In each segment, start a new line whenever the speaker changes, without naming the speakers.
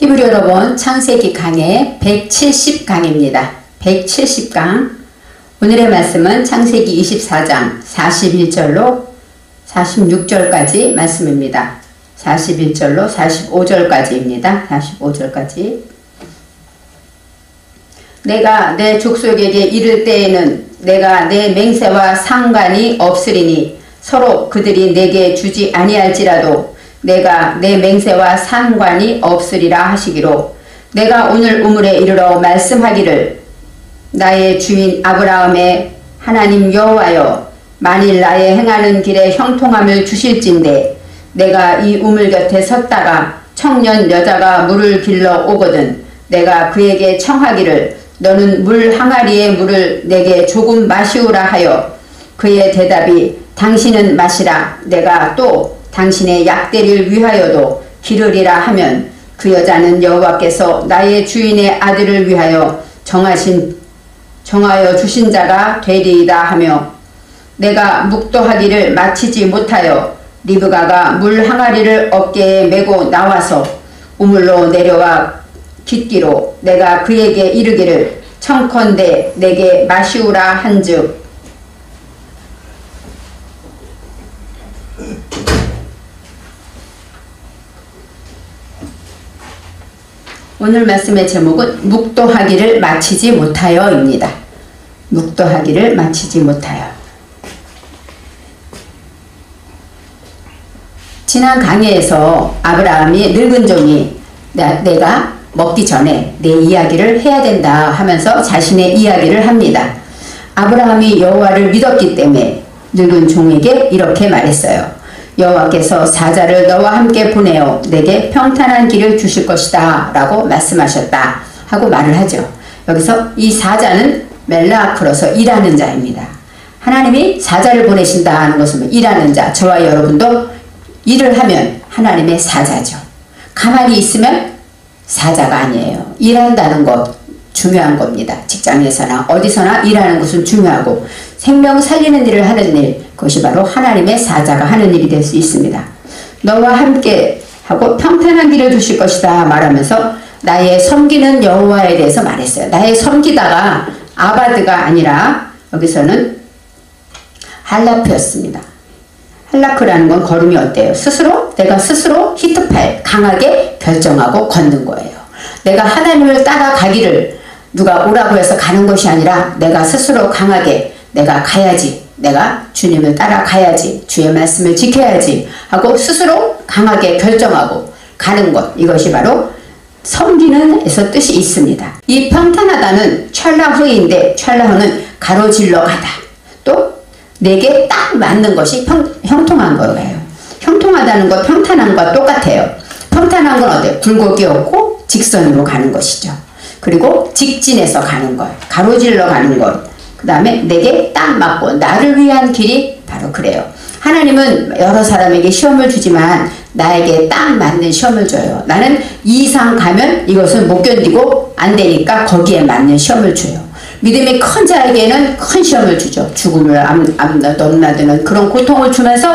히브리 여러분, 창세기 강의 170강입니다. 170강. 오늘의 말씀은 창세기 24장 41절로 46절까지 말씀입니다. 41절로 45절까지입니다. 45절까지. 내가 내 족속에게 이를 때에는 내가 내 맹세와 상관이 없으리니 서로 그들이 내게 주지 아니할지라도 내가 내 맹세와 상관이 없으리라 하시기로 내가 오늘 우물에 이르러 말씀하기를 나의 주인 아브라함의 하나님 여호와여 만일 나의 행하는 길에 형통함을 주실진대 내가 이 우물 곁에 섰다가 청년 여자가 물을 길러 오거든 내가 그에게 청하기를 너는 물 항아리의 물을 내게 조금 마시우라 하여 그의 대답이 당신은 마시라 내가 또 당신의 약대를 위하여도 기르리라 하면 그 여자는 여호와께서 나의 주인의 아들을 위하여 정하여 주신 자가 되리이다 하며 내가 묵도하기를 마치지 못하여 리브가가 물 항아리를 어깨에 메고 나와서 우물로 내려와 깃기로 내가 그에게 이르기를 청컨대 내게 마시우라 한즉 오늘 말씀의 제목은 묵도하기를 마치지 못하여입니다. 묵도하기를 마치지 못하여. 지난 강의에서 아브라함이 늙은 종이 내가 먹기 전에 내 이야기를 해야 된다 하면서 자신의 이야기를 합니다. 아브라함이 여호와를 믿었기 때문에 늙은 종에게 이렇게 말했어요. 여호와께서 사자를 너와 함께 보내어 내게 평탄한 길을 주실 것이다 라고 말씀하셨다 하고 말을 하죠. 여기서 이 사자는 멜라크로서 일하는 자입니다. 하나님이 사자를 보내신다 하는 것은 일하는 자, 저와 여러분도 일을 하면 하나님의 사자죠. 가만히 있으면 사자가 아니에요. 일한다는 것 중요한 겁니다. 직장에서나 어디서나 일하는 것은 중요하고 생명 살리는 일을 하는 일, 그것이 바로 하나님의 사자가 하는 일이 될 수 있습니다. 너와 함께 하고 평탄한 길을 주실 것이다 말하면서 나의 섬기는 여호와에 대해서 말했어요. 나의 섬기다가 아바드가 아니라 여기서는 할라크였습니다. 할라크라는 건 걸음이 어때요? 내가 스스로 히트팔 강하게 결정하고 걷는 거예요. 내가 하나님을 따라가기를 누가 오라고 해서 가는 것이 아니라 내가 스스로 강하게 내가 가야지, 내가 주님을 따라가야지, 주의 말씀을 지켜야지 하고 스스로 강하게 결정하고 가는 것, 이것이 바로 섬기는 에서 뜻이 있습니다. 이 평탄하다는 찰라흐인데 찰라흐는 가로질러 가다, 또 내게 딱 맞는 것이 형통한 거예요. 형통하다는 것 평탄한과 똑같아요. 평탄한 건 어때요? 굴곡이 없고 직선으로 가는 것이죠. 그리고 직진해서 가는 것, 가로질러 가는 것, 그 다음에 내게 딱 맞고 나를 위한 길이 바로 그래요. 하나님은 여러 사람에게 시험을 주지만 나에게 딱 맞는 시험을 줘요. 나는 이 이상 가면 이것은 못 견디고 안 되니까 거기에 맞는 시험을 줘요. 믿음이 큰 자에게는 큰 시험을 주죠. 죽음을 넘나드는 그런 고통을 주면서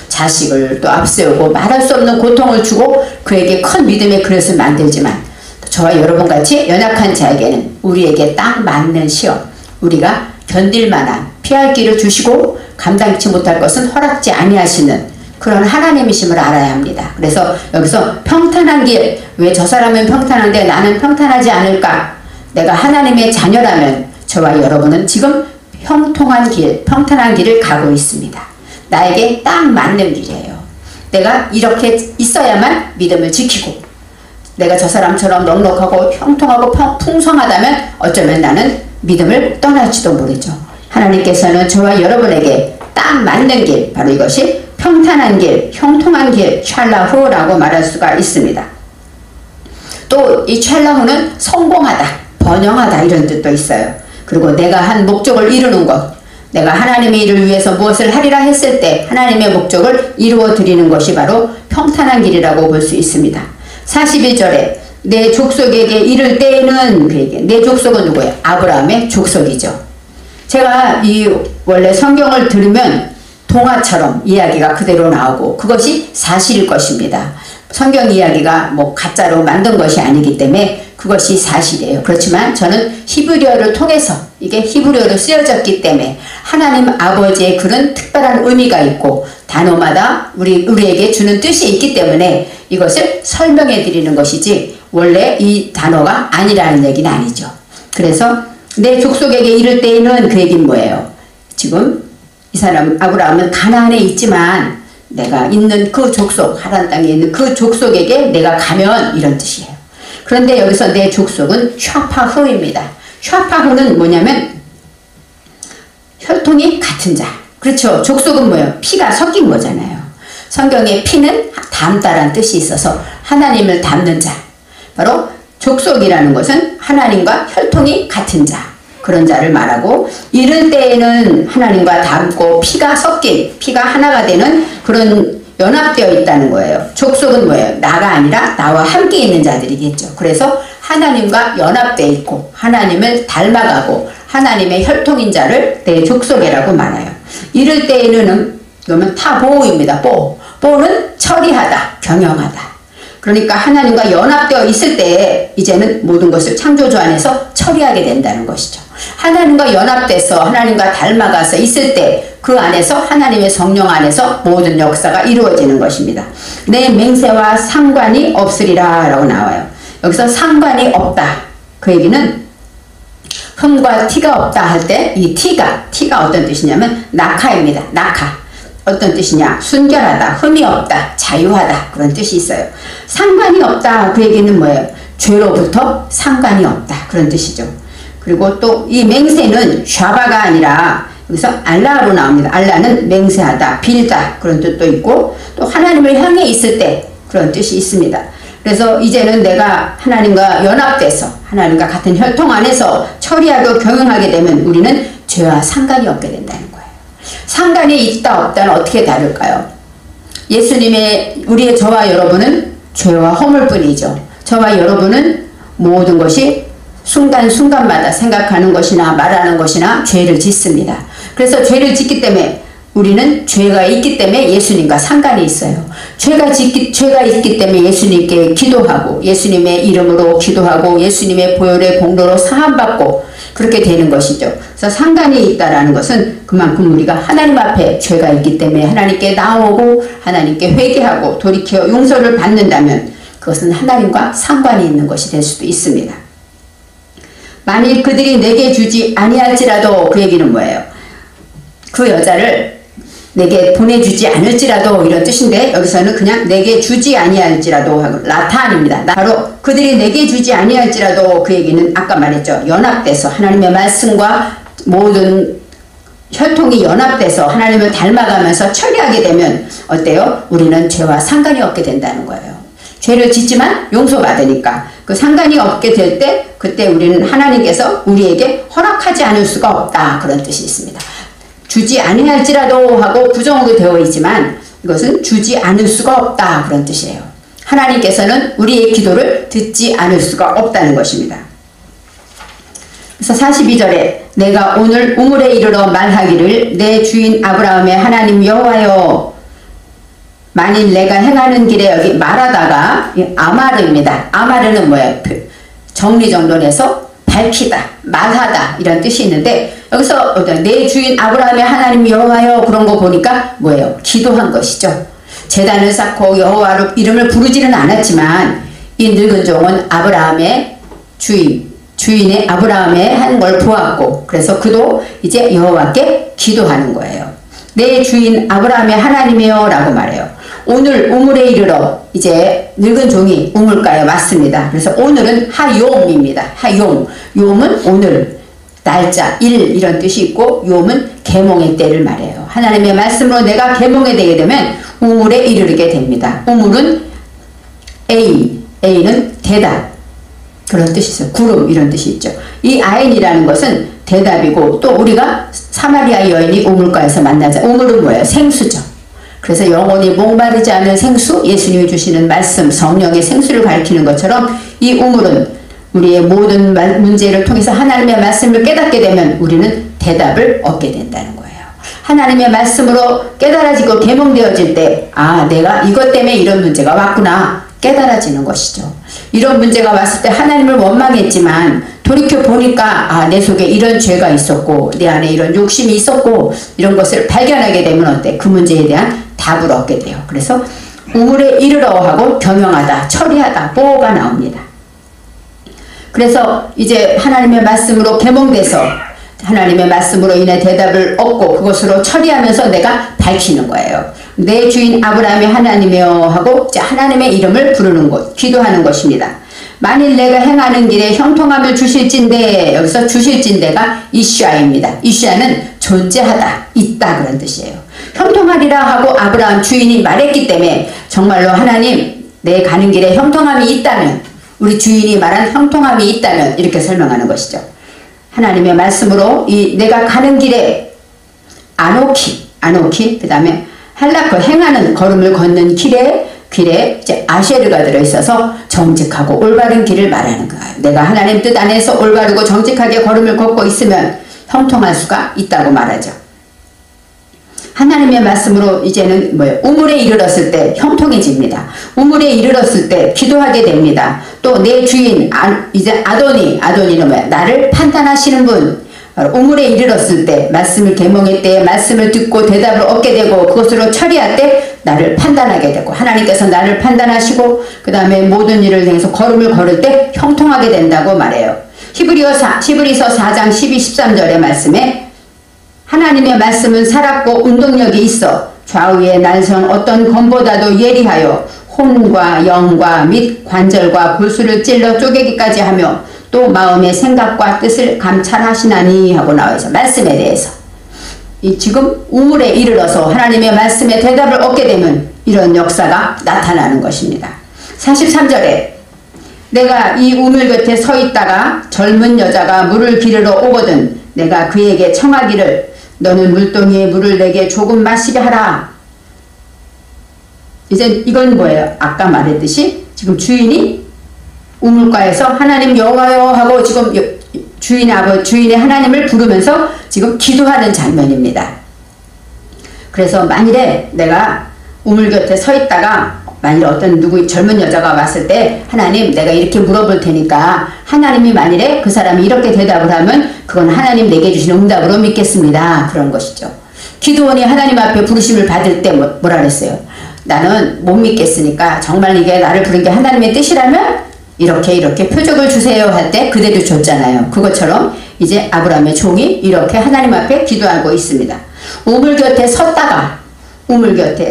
자식을 또 앞세우고 말할 수 없는 고통을 주고 그에게 큰 믿음의 그릇을 만들지만 저와 여러분같이 연약한 자에게는 우리에게 딱 맞는 시험, 우리가 견딜 만한 피할 길을 주시고 감당치 못할 것은 허락지 아니하시는 그런 하나님이심을 알아야 합니다. 그래서 여기서 평탄한 길, 왜 저 사람은 평탄한데 나는 평탄하지 않을까? 내가 하나님의 자녀라면 저와 여러분은 지금 형통한 길, 평탄한 길을 가고 있습니다. 나에게 딱 맞는 길이에요. 내가 이렇게 있어야만 믿음을 지키고 내가 저 사람처럼 넉넉하고 형통하고 풍성하다면 어쩌면 나는 믿음을 떠날지도 모르죠. 하나님께서는 저와 여러분에게 딱 맞는 길, 바로 이것이 평탄한 길, 형통한 길, 찰라후라고 말할 수가 있습니다. 또 이 찰라후는 성공하다, 번영하다 이런 뜻도 있어요. 그리고 내가 한 목적을 이루는 것, 내가 하나님의 일을 위해서 무엇을 하리라 했을 때 하나님의 목적을 이루어 드리는 것이 바로 평탄한 길이라고 볼 수 있습니다. 41절에 내 족속에게 이를 때에는 그에게, 내 족속은 누구예요? 아브라함의 족속이죠. 제가 원래 성경을 들으면 동화처럼 이야기가 그대로 나오고 그것이 사실일 것입니다. 성경 이야기가 뭐 가짜로 만든 것이 아니기 때문에 그것이 사실이에요. 그렇지만 저는 히브리어를 통해서 이게 히브리어로 쓰여졌기 때문에 하나님 아버지의 그런 특별한 의미가 있고 단어마다 우리에게 주는 뜻이 있기 때문에 이것을 설명해 드리는 것이지 원래 이 단어가 아니라는 얘기는 아니죠. 그래서 내 족속에게 이를 때에는 그 얘기는 뭐예요? 지금 이 사람 아브라함은 가나안에 있지만 내가 있는 그 족속, 하란 땅에 있는 그 족속에게 내가 가면 이런 뜻이에요. 그런데 여기서 내 족속은 샤파흐입니다. 샤파흐는 뭐냐면 혈통이 같은 자. 그렇죠. 족속은 뭐예요? 피가 섞인 거잖아요. 성경에 피는 닮다라는 뜻이 있어서 하나님을 닮는 자. 바로 족속이라는 것은 하나님과 혈통이 같은 자. 그런 자를 말하고 이럴 때에는 하나님과 닮고 피가 섞인 피가 하나가 되는 그런 연합되어 있다는 거예요. 족속은 뭐예요? 나가 아니라 나와 함께 있는 자들이겠죠. 그래서 하나님과 연합되어 있고 하나님을 닮아가고 하나님의 혈통인 자를 내 족속이라고 말해요. 이럴 때에는 그러면 타보입니다. 보는 처리하다, 경영하다. 그러니까 하나님과 연합되어 있을 때 이제는 모든 것을 창조주 안에서 처리하게 된다는 것이죠. 하나님과 연합돼서 하나님과 닮아가서 있을 때 그 안에서 하나님의 성령 안에서 모든 역사가 이루어지는 것입니다. 내 맹세와 상관이 없으리라 라고 나와요. 여기서 상관이 없다. 그 얘기는 흠과 티가 없다 할 때 이 티가 어떤 뜻이냐면 낙하입니다. 낙하. 어떤 뜻이냐? 순결하다, 흠이 없다, 자유하다 그런 뜻이 있어요. 상관이 없다 그 얘기는 뭐예요? 죄로부터 상관이 없다 그런 뜻이죠. 그리고 또 이 맹세는 샤바가 아니라 여기서 알라로 나옵니다. 알라는 맹세하다, 빌다 그런 뜻도 있고 또 하나님을 향해 있을 때 그런 뜻이 있습니다. 그래서 이제는 내가 하나님과 연합돼서 하나님과 같은 혈통 안에서 처리하고 경영하게 되면 우리는 죄와 상관이 없게 된다는 거예요. 상관이 있다 없다는 어떻게 다를까요? 예수님의 우리의 저와 여러분은 죄와 허물뿐이죠. 저와 여러분은 모든 것이 순간순간마다 생각하는 것이나 말하는 것이나 죄를 짓습니다. 그래서 죄를 짓기 때문에 우리는 죄가 있기 때문에 예수님과 상관이 있어요. 죄가 있기 때문에 예수님께 기도하고 예수님의 이름으로 기도하고 예수님의 보혈의 공로로 사함받고 그렇게 되는 것이죠. 그래서 상관이 있다라는 것은 그만큼 우리가 하나님 앞에 죄가 있기 때문에 하나님께 나오고 하나님께 회개하고 돌이켜 용서를 받는다면 그것은 하나님과 상관이 있는 것이 될 수도 있습니다. 만일 그들이 내게 주지 아니할지라도 그 얘기는 뭐예요? 그 여자를 내게 보내주지 않을지라도 이런 뜻인데 여기서는 그냥 내게 주지 아니할지라도 하고 라탄입니다. 바로 그들이 내게 주지 아니할지라도 그 얘기는 아까 말했죠. 연합돼서 하나님의 말씀과 모든 혈통이 연합돼서 하나님을 닮아가면서 처리하게 되면 어때요? 우리는 죄와 상관이 없게 된다는 거예요. 죄를 짓지만 용서받으니까 그 상관이 없게 될 때 그때 우리는 하나님께서 우리에게 허락하지 않을 수가 없다 그런 뜻이 있습니다. 주지 아니할지라도 하고 부정으로 되어 있지만 이것은 주지 않을 수가 없다 그런 뜻이에요. 하나님께서는 우리의 기도를 듣지 않을 수가 없다는 것입니다. 그래서 42절에 내가 오늘 우물에 이르러 말하기를 내 주인 아브라함의 하나님 여호와여 만일 내가 행하는 길에 여기 말하다가 아마르입니다. 아마르는 뭐예요? 정리정돈해서 밝히다, 말하다 이런 뜻이 있는데 여기서 내 주인 아브라함의 하나님 여호와여 그런 거 보니까 뭐예요? 기도한 것이죠. 제단을 쌓고 여호와로 이름을 부르지는 않았지만 이 늙은 종은 아브라함의 주인의 아브라함의 한 걸 보았고 그래서 그도 이제 여호와께 기도하는 거예요. 내 주인 아브라함의 하나님이여 라고 말해요. 오늘 우물에 이르러 이제 늙은 종이 우물가에 왔습니다. 그래서 오늘은 하욤입니다. 하욤. 욤은 오늘, 날짜, 일 이런 뜻이 있고 욤은 계몽의 때를 말해요. 하나님의 말씀으로 내가 계몽에 되게 되면 우물에 이르게 됩니다. 우물은 A는 대답 그런 뜻이 있어요. 구름 이런 뜻이 있죠. 이 아인이라는 것은 대답이고 또 우리가 사마리아 여인이 우물가에서 만나자 우물은 뭐예요? 생수죠. 그래서 영원히 목마르지 않은 생수, 예수님이 주시는 말씀, 성령의 생수를 가리키는 것처럼 이 우물은 우리의 모든 문제를 통해서 하나님의 말씀을 깨닫게 되면 우리는 대답을 얻게 된다는 거예요. 하나님의 말씀으로 깨달아지고 계몽되어질 때, 아, 내가 이것 때문에 이런 문제가 왔구나 깨달아지는 것이죠. 이런 문제가 왔을 때 하나님을 원망했지만 돌이켜 보니까, 아, 내 속에 이런 죄가 있었고 내 안에 이런 욕심이 있었고 이런 것을 발견하게 되면 어때? 그 문제에 대한 답을 얻게 돼요. 그래서 우물에 이르러 하고 겸용하다, 처리하다, 보호가 나옵니다. 그래서 이제 하나님의 말씀으로 계몽돼서 하나님의 말씀으로 인해 대답을 얻고 그것으로 처리하면서 내가 밝히는 거예요. 내 주인 아브라함이 하나님이여 하고 이제 하나님의 이름을 부르는 것, 기도하는 것입니다. 만일 내가 행하는 길에 형통함을 주실진대, 여기서 주실진대가 이슈아입니다. 이슈아는 존재하다, 있다 그런 뜻이에요. 형통하리라 하고 아브라함 주인이 말했기 때문에 정말로 하나님, 내 가는 길에 형통함이 있다면, 우리 주인이 말한 형통함이 있다면 이렇게 설명하는 것이죠. 하나님의 말씀으로 이 내가 가는 길에 아노키 그 다음에 할라크 행하는 걸음을 걷는 길에 이제 아쉐르가 들어있어서 정직하고 올바른 길을 말하는 거예요. 내가 하나님 뜻 안에서 올바르고 정직하게 걸음을 걷고 있으면 형통할 수가 있다고 말하죠. 하나님의 말씀으로 이제는 우물에 이르렀을 때 형통해집니다. 우물에 이르렀을 때 기도하게 됩니다. 또 내 주인 이제 아도니는 뭐야? 나를 판단하시는 분. 우물에 이르렀을 때 말씀을 계몽할 때 말씀을 듣고 대답을 얻게 되고 그것으로 처리할 때 나를 판단하게 되고 하나님께서 나를 판단하시고 그 다음에 모든 일을 통해서 걸음을 걸을 때 형통하게 된다고 말해요. 히브리서 4장 12, 13절의 말씀에 하나님의 말씀은 살았고 운동력이 있어 좌우에 날선 어떤 검보다도 예리하여 혼과 영과 및 관절과 골수를 찔러 쪼개기까지 하며 또 마음의 생각과 뜻을 감찰하시나니 하고 나와서 말씀에 대해서 지금 우물에 이르러서 하나님의 말씀에 대답을 얻게 되면 이런 역사가 나타나는 것입니다. 43절에 내가 이 우물 곁에 서 있다가 젊은 여자가 물을 기르러 오거든 내가 그에게 청하기를 너는 물동이에 물을 내게 조금 마시게 하라. 이제 이건 뭐예요? 아까 말했듯이 지금 주인이 우물가에서 하나님 여호와여 하고 지금 주인의 하나님을 부르면서 지금 기도하는 장면입니다. 그래서 만일에 내가 우물 곁에 서 있다가 만일 어떤 젊은 여자가 왔을 때 하나님 내가 이렇게 물어볼 테니까 하나님이 만일에 그 사람이 이렇게 대답을 하면 그건 하나님 내게 주시는 응답으로 믿겠습니다. 그런 것이죠. 기도원이 하나님 앞에 부르심을 받을 때 뭐라 그랬어요? 나는 못 믿겠으니까 정말 이게 나를 부른 게 하나님의 뜻이라면 이렇게 표적을 주세요 할 때 그대로 줬잖아요. 그것처럼 이제 아브라함의 종이 이렇게 하나님 앞에 기도하고 있습니다. 우물 곁에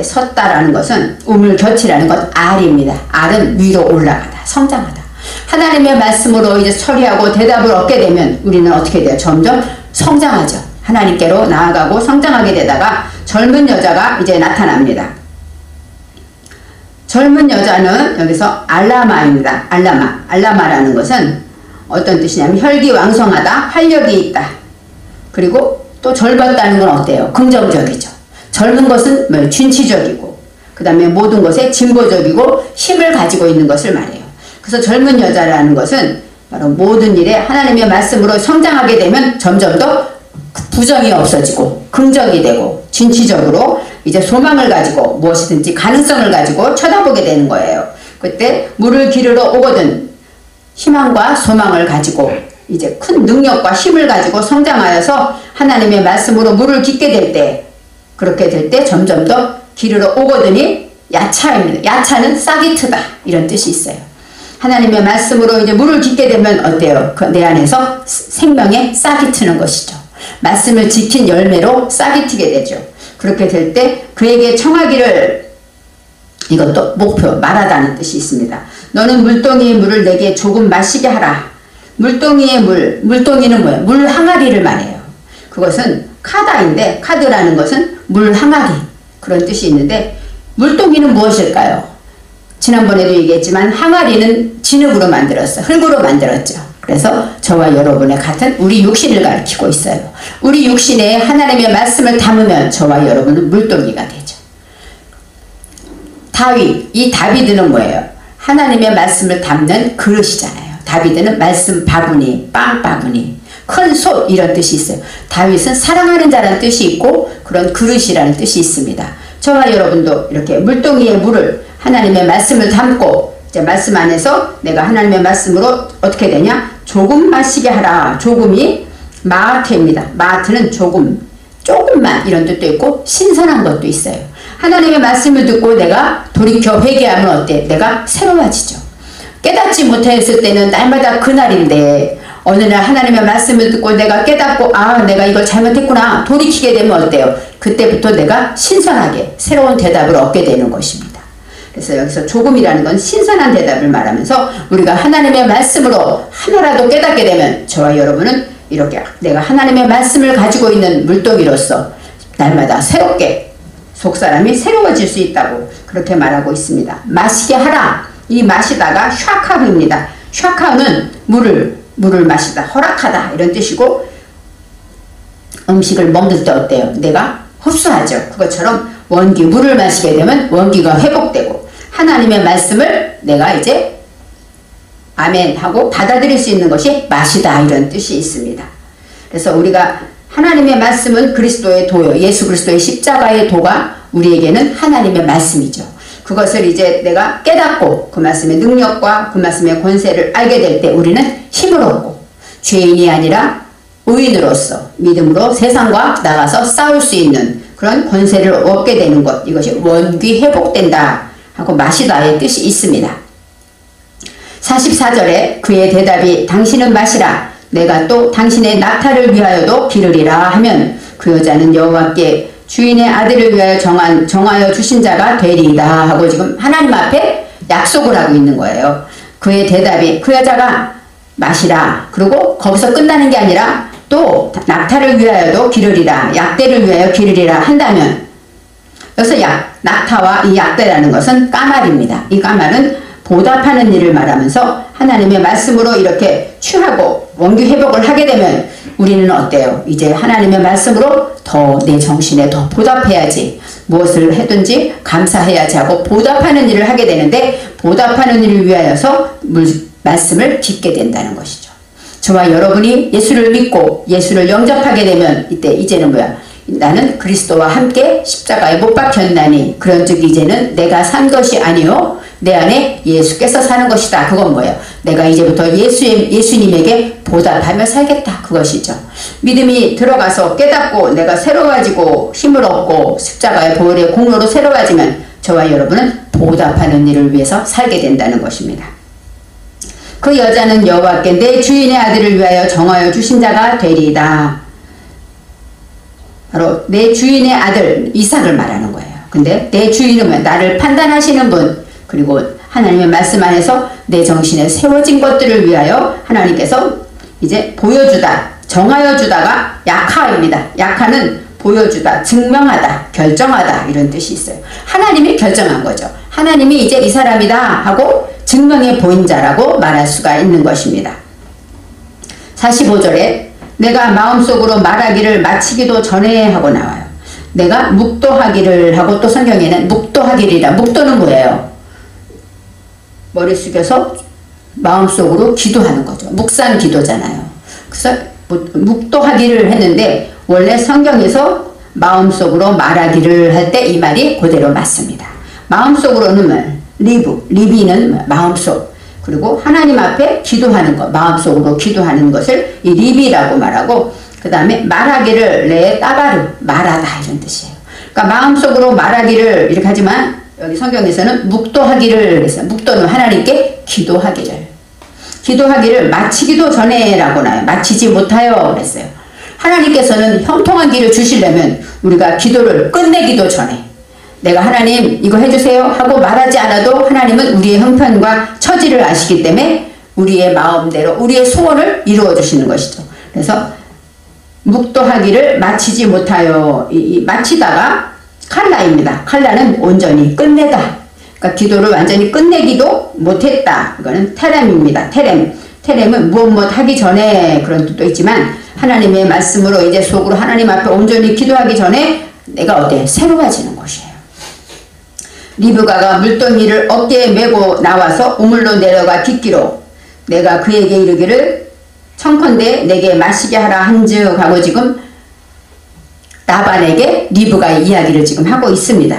섰다라는 것은 우물 곁이라는 것 알입니다. 알은 위로 올라가다, 성장하다. 하나님의 말씀으로 이제 처리하고 대답을 얻게 되면 우리는 어떻게 돼요? 점점 성장하죠. 하나님께로 나아가고 성장하게 되다가 젊은 여자가 이제 나타납니다. 젊은 여자는 여기서 알라마입니다. 알라마라는 것은 어떤 뜻이냐면 혈기왕성하다, 활력이 있다. 그리고 또 젊었다는 건 어때요? 긍정적이죠. 젊은 것은 진취적이고 그 다음에 모든 것에 진보적이고 힘을 가지고 있는 것을 말해요. 그래서 젊은 여자라는 것은 바로 모든 일에 하나님의 말씀으로 성장하게 되면 점점 더 부정이 없어지고 긍정이 되고 진취적으로 이제 소망을 가지고 무엇이든지 가능성을 가지고 쳐다보게 되는 거예요. 그때 물을 기르러 오거든 희망과 소망을 가지고 이제 큰 능력과 힘을 가지고 성장하여서 하나님의 말씀으로 물을 깃게 될 때 그렇게 될 때 점점 더 기르러 오거든이 야차입니다. 야차는 싹이 트다 이런 뜻이 있어요. 하나님의 말씀으로 이제 물을 깃게 되면 어때요? 내 안에서 생명의 싹이 트는 것이죠. 말씀을 지킨 열매로 싹이 트게 되죠. 그렇게 될 때 그에게 청하기를 이것도 목표 말하다는 뜻이 있습니다. 너는 물동이의 물을 내게 조금 마시게 하라. 물동이의 물동이는 뭐예요? 물 항아리를 말해요. 그것은 카다인데 카드라는 것은 물 항아리 그런 뜻이 있는데 물동이는 무엇일까요? 지난번에도 얘기했지만 항아리는 진흙으로 만들었어요. 흙으로 만들었죠. 그래서 저와 여러분의 같은 우리 육신을 가리키고 있어요. 우리 육신에 하나님의 말씀을 담으면 저와 여러분은 물동이가 되죠. 이 다비드는 뭐예요? 하나님의 말씀을 담는 그릇이잖아요. 다비드는 말씀 바구니, 빵 바구니. 큰 솥 이런 뜻이 있어요. 다윗은 사랑하는 자라는 뜻이 있고 그런 그릇이라는 뜻이 있습니다. 저와 여러분도 이렇게 물동이에 물을 하나님의 말씀을 담고 이제 말씀 안에서 내가 하나님의 말씀으로 어떻게 되냐? 조금 마시게 하라. 조금이 마아트입니다. 마아트는 조금만 이런 뜻도 있고 신선한 것도 있어요. 하나님의 말씀을 듣고 내가 돌이켜 회개하면 어때? 내가 새로워지죠. 깨닫지 못했을 때는 날마다 그날인데 어느 날 하나님의 말씀을 듣고 내가 깨닫고 내가 이걸 잘못했구나 돌이키게 되면 어때요? 그때부터 내가 신선하게 새로운 대답을 얻게 되는 것입니다. 그래서 여기서 조금이라는 건 신선한 대답을 말하면서 우리가 하나님의 말씀으로 하나라도 깨닫게 되면 저와 여러분은 이렇게 내가 하나님의 말씀을 가지고 있는 물동이로서 날마다 새롭게 속사람이 새로워질 수 있다고 그렇게 말하고 있습니다. 마시게 하라. 이 마시다가 샤카흐입니다. 샤카흐는 물을 마시다, 허락하다 이런 뜻이고 음식을 먹을 때 어때요? 내가 흡수하죠. 그것처럼 물을 마시게 되면 원기가 회복되고 하나님의 말씀을 내가 이제 아멘 하고 받아들일 수 있는 것이 마시다 이런 뜻이 있습니다. 그래서 우리가 하나님의 말씀은 그리스도의 도요. 예수 그리스도의 십자가의 도가 우리에게는 하나님의 말씀이죠. 그것을 이제 내가 깨닫고 그 말씀의 능력과 그 말씀의 권세를 알게 될 때 우리는 힘을 얻고 죄인이 아니라 의인으로서 믿음으로 세상과 나가서 싸울 수 있는 그런 권세를 얻게 되는 것. 이것이 원기 회복된다 하고 마시다의 뜻이 있습니다. 44절에 그의 대답이 당신은 마시라 내가 또 당신의 낙타를 위하여도 기르리라 하면 그 여자는 여호와께 주인의 아들을 위하여 정하여 주신 자가 되리이다 하고 지금 하나님 앞에 약속을 하고 있는 거예요. 그의 대답이 그 여자가 마시라 그리고 거기서 끝나는 게 아니라 또 낙타를 위하여도 기르리라 약대를 위하여 기르리라 한다면 여기서 낙타와 이 약대라는 것은 까말입니다. 이 까말은 보답하는 일을 말하면서 하나님의 말씀으로 이렇게 취하고 원기 회복을 하게 되면 우리는 어때요? 이제 하나님의 말씀으로 더 내 정신에 더 보답해야지 무엇을 해든지 감사해야지 하고 보답하는 일을 하게 되는데 보답하는 일을 위하여서 말씀을 듣게 된다는 것이죠. 저와 여러분이 예수를 믿고 예수를 영접하게 되면 이제는 뭐야? 나는 그리스도와 함께 십자가에 못 박혔나니 그런즉 이제는 내가 산 것이 아니요 내 안에 예수께서 사는 것이다. 그건 뭐예요? 내가 이제부터 예수님에게 보답하며 살겠다. 그것이죠. 믿음이 들어가서 깨닫고 내가 새로워지고 힘을 얻고 십자가의 보혈의 공로로 새로워지면 저와 여러분은 보답하는 일을 위해서 살게 된다는 것입니다. 그 여자는 여호와께 내 주인의 아들을 위하여 정하여 주신 자가 되리이다. 바로 내 주인의 아들 이삭을 말하는 거예요. 근데 내 주인은 나를 판단하시는 분 그리고 하나님의 말씀 안에서 내 정신에 세워진 것들을 위하여 하나님께서 이제 보여주다 정하여 주다가 약하입니다. 약하는 보여주다 증명하다 결정하다 이런 뜻이 있어요. 하나님이 결정한 거죠. 하나님이 이제 이 사람이다 하고 증명해 보인 자라고 말할 수가 있는 것입니다. 45절에 내가 마음속으로 말하기를 마치기도 전에 하고 나와요. 내가 묵도하기를 하고 또 성경에는 묵도하기리라. 묵도는 뭐예요? 머리 숙여서 마음속으로 기도하는 거죠. 묵상 기도잖아요. 그래서 묵도하기를 했는데 원래 성경에서 마음속으로 말하기를 할 때 이 말이 그대로 맞습니다. 마음속으로는 리비는 마음속 그리고 하나님 앞에 기도하는 것 마음속으로 기도하는 것을 이 리비라고 말하고 그 다음에 말하기를 레 따바르 말하다 이런 뜻이에요. 그러니까 마음속으로 말하기를 이렇게 하지만 여기 성경에서는 묵도하기를 했어요. 묵도는 하나님께 기도하기를 마치기도 전에 라고 나요. 마치지 못하여 그랬어요. 하나님께서는 형통한 길을 주시려면 우리가 기도를 끝내기도 전에 내가 하나님 이거 해주세요 하고 말하지 않아도 하나님은 우리의 형편과 처지를 아시기 때문에 우리의 마음대로 우리의 소원을 이루어 주시는 것이죠. 그래서 묵도하기를 마치지 못하여 마치다가 칼라입니다. 칼라는 온전히 끝내다. 그러니까 기도를 완전히 끝내기도 못했다. 이거는 테렘입니다. 테렘은 무엇 하기 전에 그런 뜻도 있지만 하나님의 말씀으로 이제 속으로 하나님 앞에 온전히 기도하기 전에 내가 어때? 새로워지는 것이에요. 리브가가 물동이를 어깨에 메고 나와서 우물로 내려가 깃기로 내가 그에게 이르기를 청컨대 내게 마시게 하라 한즉 하고 지금 라반에게 리브가 이야기를 지금 하고 있습니다.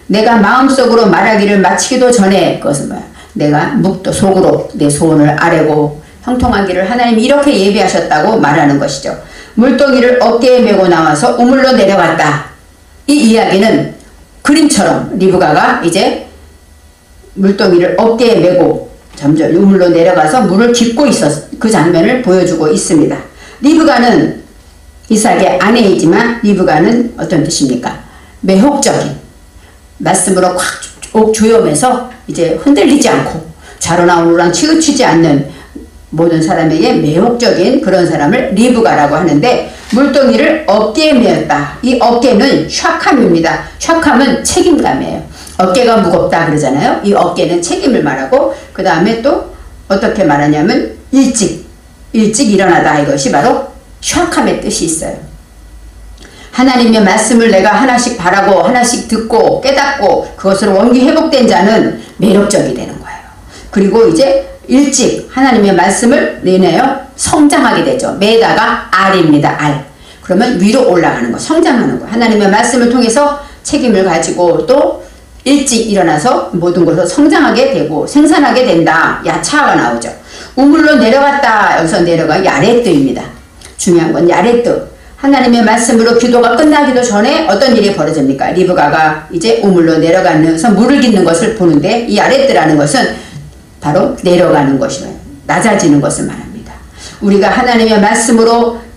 내가 마음속으로 말하기를 마치기도 전에, 그것은 뭐야? 내가 묵도 속으로 내 소원을 아뢰고 형통하기를 하나님이 이렇게 예비하셨다고 말하는 것이죠. 물동이를 어깨에 메고 나와서 우물로 내려갔다. 이 이야기는 그림처럼 리브가가 이제 물동이를 어깨에 메고 점점 우물로 내려가서 물을 깃고 있었, 그 장면을 보여주고 있습니다. 리브가는 이삭의 아내이지만 리브가는 어떤 뜻입니까? 매혹적인, 말씀으로 꽉 조여매서 이제 흔들리지 않고 좌로나 우로나 치우치지 않는 모든 사람에게 매혹적인 그런 사람을 리브가라고 하는데, 물동이를 어깨에 메었다. 이 어깨는 샤캄입니다. 샤캄은 책임감이에요. 어깨가 무겁다 그러잖아요. 이 어깨는 책임을 말하고, 그 다음에 또 어떻게 말하냐면 일찍 일어나다. 이것이 바로 샤캄의 뜻이 있어요. 하나님의 말씀을 내가 하나씩 바라고 하나씩 듣고 깨닫고 그것으로 원기 회복된 자는 매력적이 되는 거예요. 그리고 이제 일찍 하나님의 말씀을 내내요 성장하게 되죠. 매다가 알입니다. 알. 그러면 위로 올라가는 거, 성장하는 거. 하나님의 말씀을 통해서 책임을 가지고 또 일찍 일어나서 모든 것을 성장하게 되고 생산하게 된다. 야차가 나오죠. 우물로 내려갔다. 여기서 내려가 야레뜨입니다. 중요한 건 야레뜨. 하나님의 말씀으로 기도가 끝나기도 전에 어떤 일이 벌어집니까? 리브가가 이제 우물로 내려가면서 물을 깃는 것을 보는데, 이 야레뜨라는 것은 바로 내려가는 것이에요. 낮아지는 것을 말합니다. 우리가 하나님의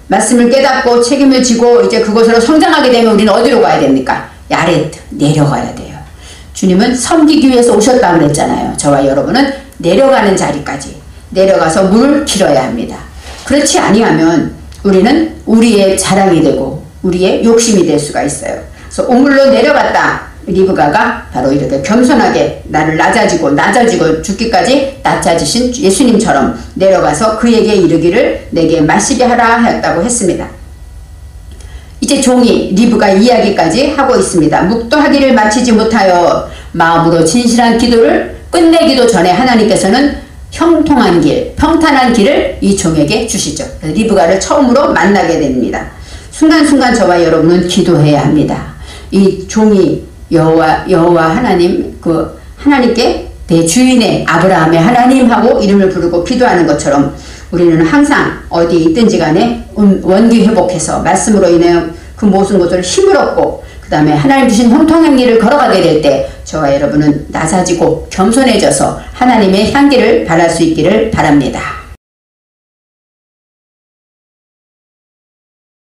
말씀을 깨닫고 책임을 지고 이제 그것으로 성장하게 되면 우리는 어디로 가야 됩니까? 야레뜨, 내려가야 돼요. 주님은 섬기기 위해서 오셨다고 그랬잖아요. 저와 여러분은 내려가는 자리까지 내려가서 물을 길어야 합니다. 그렇지 아니하면 우리는 우리의 자랑이 되고 우리의 욕심이 될 수가 있어요. 그래서 우물로 내려갔다. 리브가가 바로 이렇게 겸손하게 나를 낮아지고 죽기까지 낮아지신 예수님처럼 내려가서 그에게 이르기를 내게 마시게 하라 하였다고 했습니다. 이제 종이 리브가 이야기까지 하고 있습니다. 묵도하기를 마치지 못하여 마음으로 진실한 기도를 끝내기도 전에 하나님께서는 형통한 길, 평탄한 길을 이 종에게 주시죠. 리브가를 처음으로 만나게 됩니다. 순간순간 저와 여러분은 기도해야 합니다. 이 종이 여호와 하나님, 그 하나님께 내 주인의 아브라함의 하나님하고 이름을 부르고 기도하는 것처럼 우리는 항상 어디에 있든지 간에 원기 회복해서 말씀으로 인해 그 모든 것을 힘을 얻고 그 다음에 하나님 주신 형통한 길을 걸어가게 될 때 저와 여러분은 낮아지고 겸손해져서 하나님의 향기를 발할 수 있기를 바랍니다.